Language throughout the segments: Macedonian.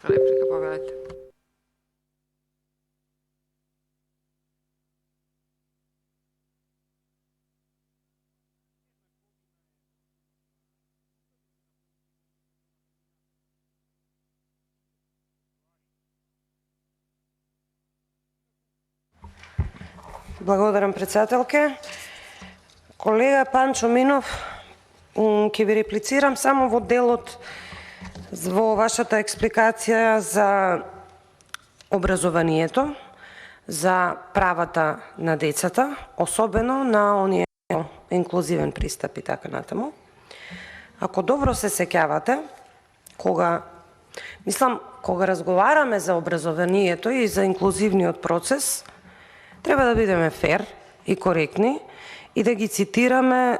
Реплика, повелете. Благодарам, председателке. Колега Панчо Минов, ќе ви реплицирам само во делот во вашата експликација за образованието, за правата на децата, особено на оние инклузивен пристап и така натаму. Ако добро се сеќавате, кога разговараме за образованието и за инклузивниот процес, треба да бидеме фер и коректни и да ги цитираме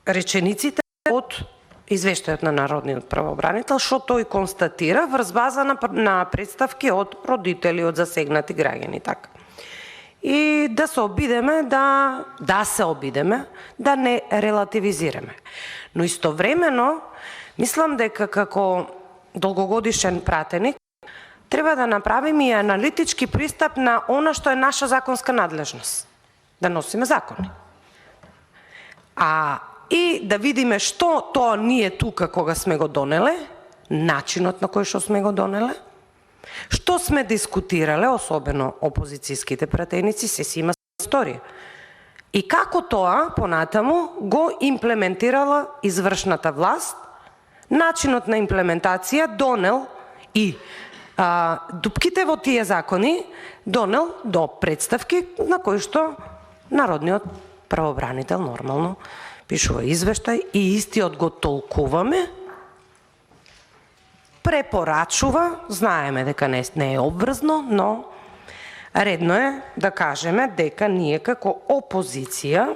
речениците од извештајот на Народниот правобранител, што тој констатира врз база на представки од родители, од засегнати граѓани, така. И да се обидеме да не релативизираме. Но истовремено, мислам дека како долгогодишен пратеник треба да направиме и аналитички пристап на она што е наша законска надлежност. Да носиме закони. И да видиме што тоа ние тука кога сме го донеле, начинот на кој што сме го донеле, што сме дискутирале, особено опозицијските пратеници, се си има историја. И како тоа, понатаму, го имплементирала извршната власт, начинот на имплементација донел и дупките во тие закони донел до представки на кои што Народниот правобранител нормално пишува извештај и истиот го толкуваме, препорачува, знаеме дека не е обврзно, но редно е да кажеме дека ние како опозиција,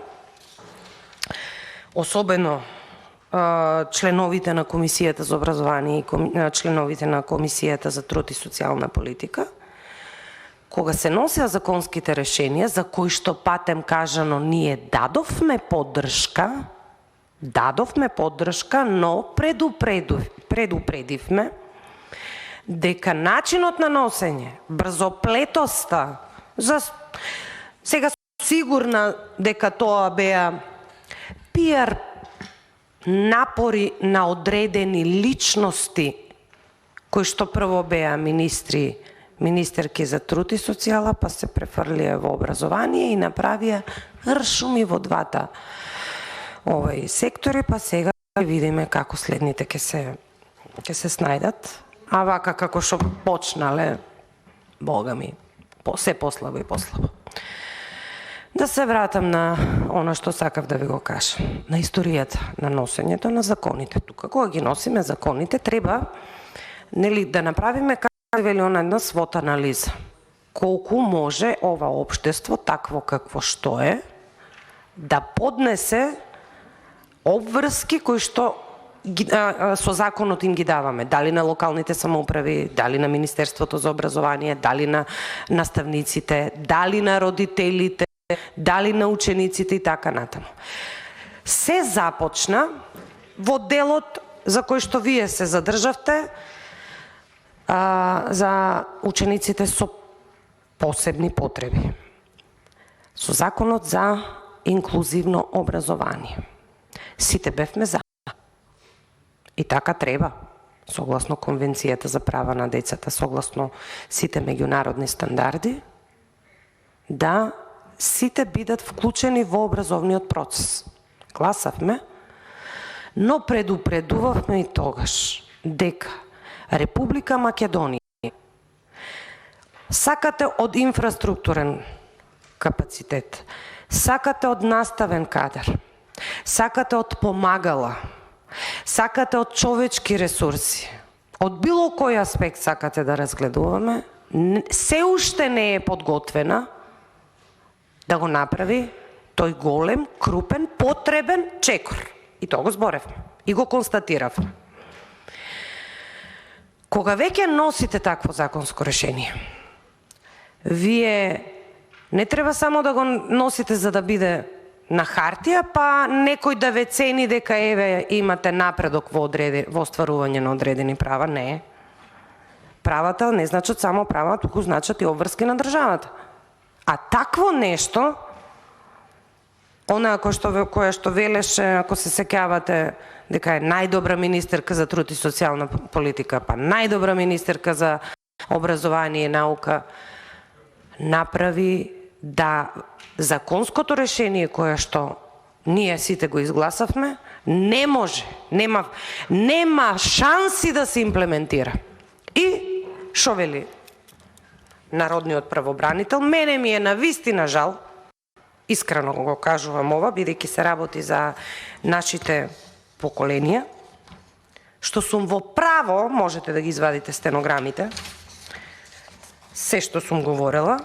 особено членовите на Комисијата за образование и членовите на Комисијата за труд и социјална политика, кога се носеа законските решенија, за кои што патем кажано ние дадовме поддршка, но предупредивме дека начинот на носење, брзоплетоста, сега сигурна дека тоа беа пиар напори на одредени личности кои што прво беа министерки за труд и социјала, па се префрлија во образование и направија ршуми во двата сектори, па сега видиме како следните ќе се снајдат, а вака како што почнале, бога ми, се послабо и послабо. Да се вратам на она што сакав да ви го кажам, на историјата на носењето на законите. Тука кога ги носиме законите, треба да направиме, како вели она, една свот анализа. Колку може ова општество, такво какво што е, да поднесе обврски кои што со законот им ги даваме, дали на локалните самоуправи, дали на Министерството за образование, дали на наставниците, дали на родителите, дали на учениците и така натаму. Се започна во делот за кој што вие се задржавте, за учениците со посебни потреби, со законот за инклузивно образование. Сите бевме за. И така треба, согласно Конвенцијата за права на децата, согласно сите меѓународни стандарди, да сите бидат вклучени во образовниот процес. Гласавме, но предупредувавме и тогаш дека Република Македонија сакате од инфраструктурен капацитет, сакате од наставен кадар, сакате од помагала, сакате од човечки ресурси, од било кој аспект сакате да разгледуваме, се уште не е подготвена да го направи тој голем, крупен, потребен чекор. И тоа го зборевме и го констатиравме. Кога веќе носите такво законско решение, вие не треба само да го носите за да биде на хартија, па некој да ве цени дека еве имате напредок во остварување на одредени права. Не. Правата не значат само права, туку значат и обврски на државата. А такво нешто, она која што велеше, ако се сеќавате, дека е најдобра министерка за труд и социјална политика, па најдобра министерка за образование и наука, направи да законското решение кое што ние сите го изгласавме, не може, нема шанси да се имплементира. И шо вели народниот правобранител? Мене ми е навистина жал, искрено го кажувам ова, бидејќи се работи за нашите поколенија, што сум во право, можете да ги извадите стенограмите, се што сум говорела.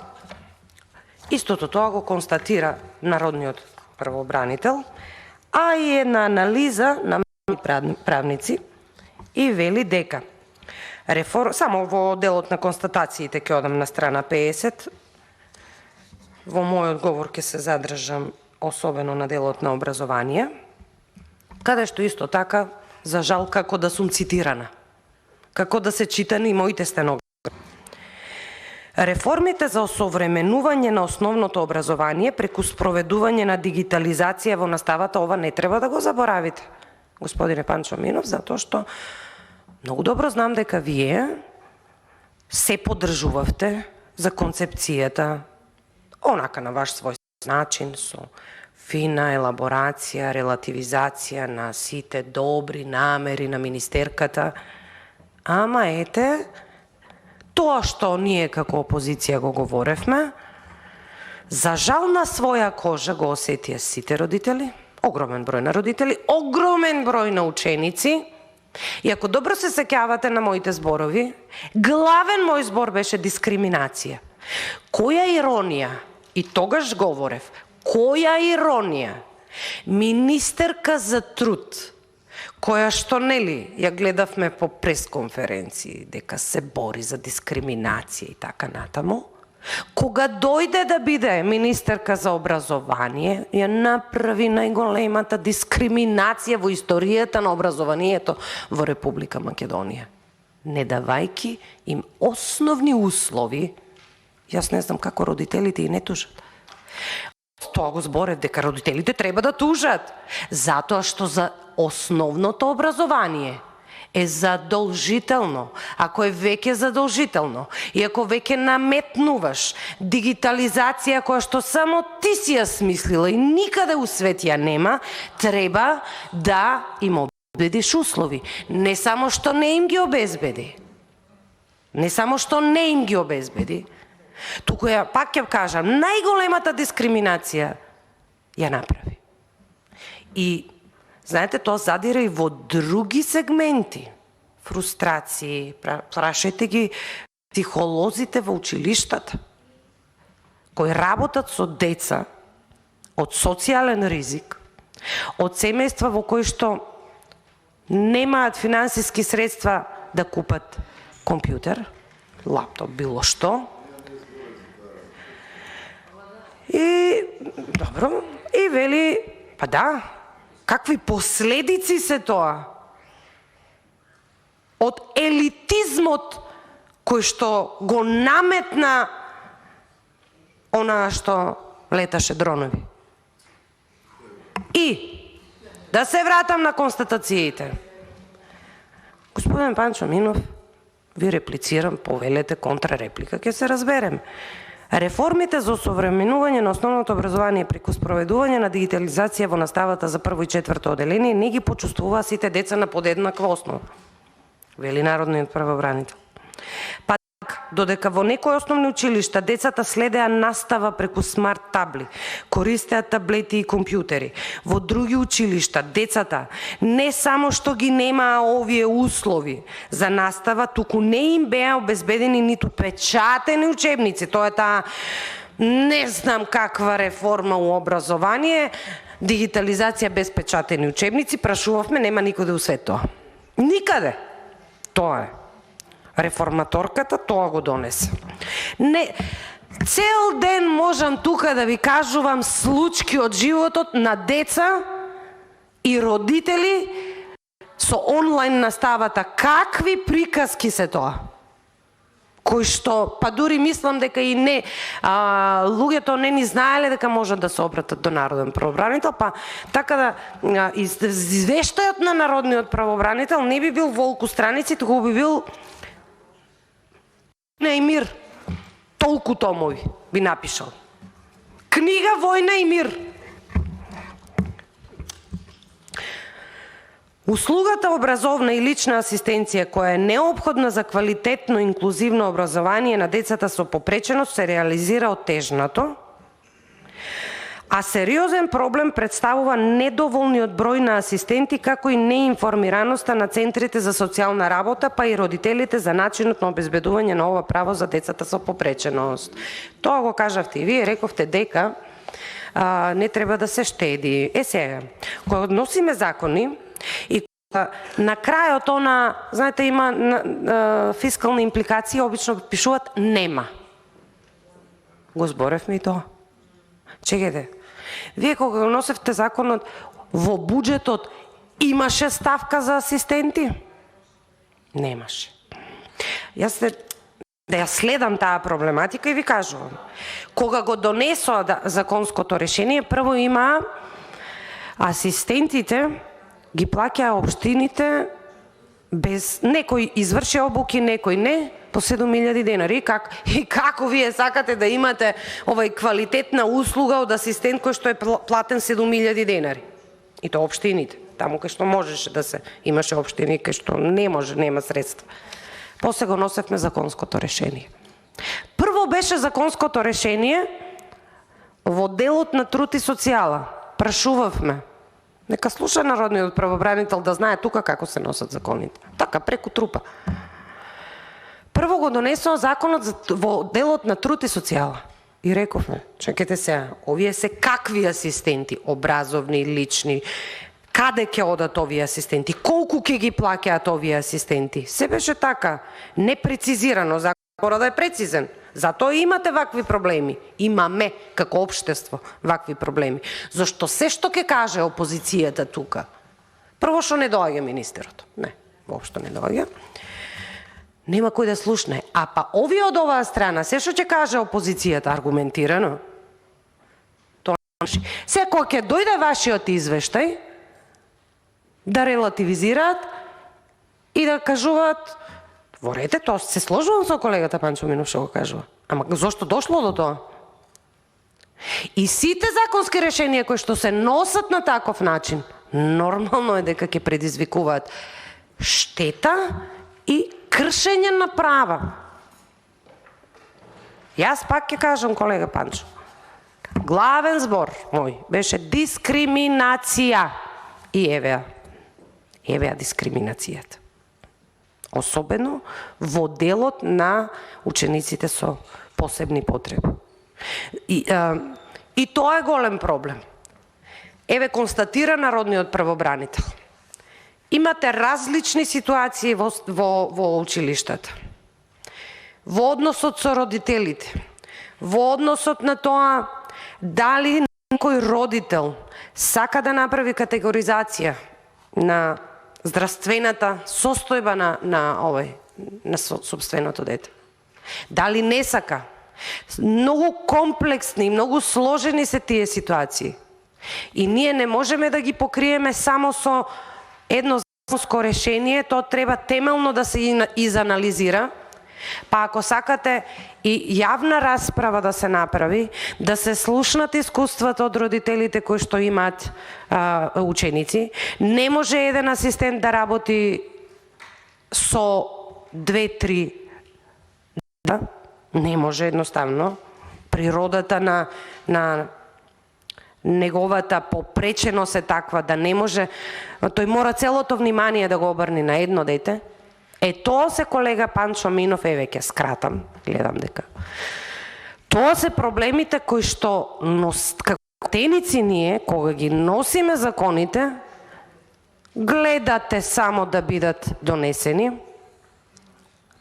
Истото тоа го констатира народниот правобранител, а и една анализа на правници и вели дека само во делот на констатациите ќе одам на страна 50, во мојот говор ќе се задржам особено на делот на образование, каде што исто така, за жал, како да сум цитирана, како да се читани и моите стенограми. Реформите за осовременување на основното образование преку спроведување на дигитализација во наставата, ова не треба да го заборавите, господине Панчо Минов, затоа што многу добро знам дека вие се поддржувавте за концепцијата онака на ваш свој начин, со фина елаборација, релативизација на сите добри намери на министерката. Ама ете, тоа што ние како опозиција го говоревме, за жал на своја кожа го осетија сите родители, огромен број на родители, огромен број на ученици. И ако добро се сеќавате на моите зборови, главен мој збор беше дискриминација. Која иронија, и тогаш говорев, која иронија, министерка за труд, која што нели ја гледавме по пресконференции дека се бори за дискриминација и така натаму, кога дојде да биде министерка за образование, ја направи најголемата дискриминација во историјата на образованието во Република Македонија, не давајки им основни услови. Јас не знам како родителите и не тужат. Тоа го зборев, дека родителите треба да тужат, затоа што за основното образование е задолжително. Ако е веќе задолжително и ако веќе наметнуваш дигитализација која што само ти си ја смислила и никаде у свет ја нема, треба да им обезбедиш услови. Не само што не им ги обезбеди, туку ја, пак ќе кажам, најголемата дискриминација ја направи. И знаете, тоа задира и во други сегменти. Фрустрации, прашајте ги психолозите во училиштата, кои работат со деца од социјален ризик, од семејства во кои што немаат финансиски средства да купат компјутер, лаптоп, било што. И, добро, и вели, па да, какви последици се тоа од елитизмот кој што го наметна онаа што леташе дронови. И да се вратам на констатациите. Господин Панчо Минов, ви реплицирам, повелете контрареплика, ќе се разберем. Реформите за осовременување на основното образование преку спроведување на дигитализација во наставата за прво и четврто оделение не ги почувствуваа сите деца на подеднаква основа, вели народниот правобранител. Па додека во некои основни училишта децата следеа настава преку смарт табли, користеа таблети и компјутери, во други училишта децата не само што ги немаа овие услови за настава, туку не им беа обезбедени ниту печатени учебници. Тоа е таа не знам каква реформа у образование, дигитализација без печатени учебници. Прашувавме, нема никоде у свет тоа. Никаде. Тоа е. Реформаторката тоа го донесе. Не, Цел ден можам тука да ви кажувам случки од животот на деца и родители со онлайн наставата. Какви приказки се тоа? Кои што, па дури мислам дека и не, луѓето не ни знаеле дека можат да се обратат до народен правобранител, па така да извештајот на народниот правобранител не би бил волку страници, туку би бил Војна и мир. Толку томови би напишал. Книга Војна и мир. Услугата образовна и лична асистенција која е неопходна за квалитетно инклузивно образование на децата со попреченост се реализира оттежнато, а сериозен проблем представува недоволниот број на асистенти како и неинформираноста на центрите за социјална работа, па и родителите за начинот на обезбедување на ова право за децата со попреченост. Тоа го кажавте и вие, рековте дека не треба да се штеди. Сега, кога односиме закони и на крајот знаете, има фискални импликации, обично пишуваат нема. Го зборевме и тоа. Чекайте, вие кога носевте законот, во буџетот имаше ставка за асистенти? Немаше. Јас да ја следам таа проблематика и ви кажувам. Кога го донесоа законското решение, прво има асистентите, ги плаќаа општините без некој изврши обуки, некој не, по 7.000 денари. И како вие сакате да имате овај квалитетна услуга од асистент кој што е платен 7.000 денари? И тоа општините, таму кај што можеше да се, имаше општини кај што не може, нема средства. После го носевме законското решение. Прво беше законското решение во делот на труд и социјала. Прашувавме. Нека слуша народниот правобранител да знае тука како се носат законите. Така, преку трупа. Прво го донесоа законот во делот на труд и социјала. И рековме, чекайте сега, овие се какви асистенти, образовни, лични, каде ќе одат овие асистенти, колку ќе ги плаќаат овие асистенти. Се беше така, непрецизирано, законот мора да е прецизен. Затоа имате вакви проблеми. Имаме како општество вакви проблеми. Зашто се што ќе каже опозицијата тука, прво што не доаѓа министерот. Не, воопшто не доаѓа. Нема кој да слушне. А па овие од оваа страна, се што ќе каже опозицијата аргументирано, тоа се кога ќе дојде вашиот извештај, да релативизираат и да кажуваат, ворете, тоа се сложувам со колегата Панчо Минов што го кажува. Ама зошто дошло до тоа? И сите законски решенија кои што се носат на таков начин, нормално е дека ќе предизвикуваат штета и кршење на права. Јас пак ќе кажам, колега Панчо, главен збор мој беше дискриминација. И евеа дискриминацијата. Особено во делот на учениците со посебни потреби. И тоа е голем проблем. Еве констатира народниот правобранител. Имате различни ситуации во училиштата. Во односот со родителите, во односот на тоа дали некој родител сака да направи категоризација на здравствената состојба на собственото дете. Дали не сака? Многу комплексни и многу сложени се тие ситуации. И ние не можеме да ги покриеме само со едно законско решение, тоа треба темелно да се изанализира. Па ако сакате и јавна расправа да се направи, да се слушнат искуствата од родителите кои што имаат ученици, не може еден асистент да работи со 2-3 дета, не може едноставно. Природата на неговата попреченост е таква да не може, тој мора целото внимание да го обрне на едно дете. Тоа се, колега Панчо Минов, еве ќе скратам, гледам дека. Тоа се проблемите кои што како теници ние, кога ги носиме законите, гледате само да бидат донесени,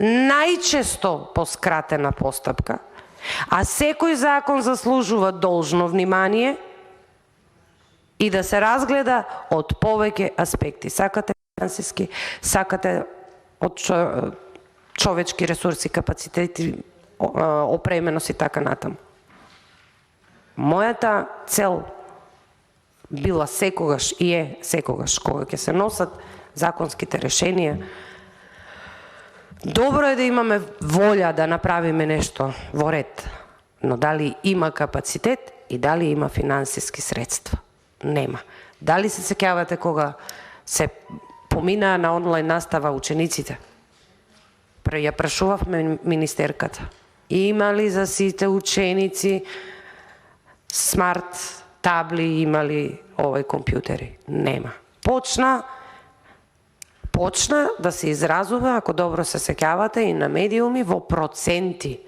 најчесто по скратена постапка, А секој закон заслужува должно внимание и да се разгледа од повеќе аспекти. Сакате финансиски, сакате од човечки ресурси, капацитети, опременост и така натаму. Мојата цел била секогаш и е секогаш, кога ќе се носат законските решенија, добро е да имаме волја да направиме нешто во ред, но дали има капацитет и дали има финансиски средства? Нема. Дали се сеќавате кога се поминаа на онлайн настава учениците? Ја прашувавме министерката. Има ли за сите ученици смарт табли, има ли компјутери? Нема. Почна да се изразува, ако добро се сеќавате, и на медиуми во проценти.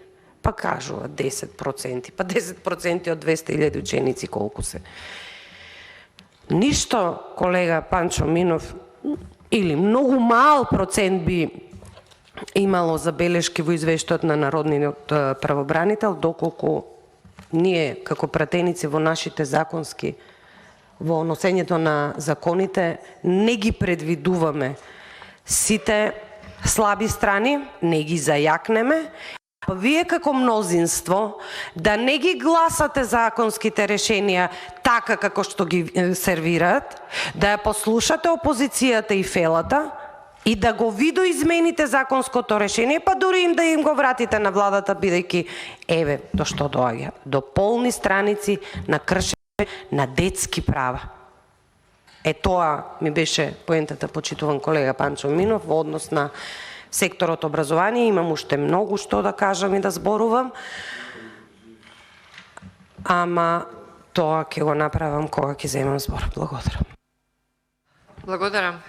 Па кажува 10%, па 10% од 200.000 ученици колку се. Ништо, колега Панчо Минов, или многу мал процент би имало забелешки во извештајот на Народниот правобранител, доколку ние како пратеници во нашите законски, во носењето на законите, не ги предвидуваме сите слаби страни, не ги зајакнеме, а вие како мнозинство да не ги гласате законските решенија така како што ги сервираат, да ја послушате опозицијата и фелата и да го видоизмените законското решение, па дури да им го вратите на владата, бидејќи еве до што доаѓа, до полни страници на кршење на детски права. Тоа ми беше поентата, почитуван колега Панчо Минов, во однос на секторот образование. Имам уште многу што да кажам и да зборувам, ама тоа ќе го направам кога ќе земам збор. Благодарам. Благодарам.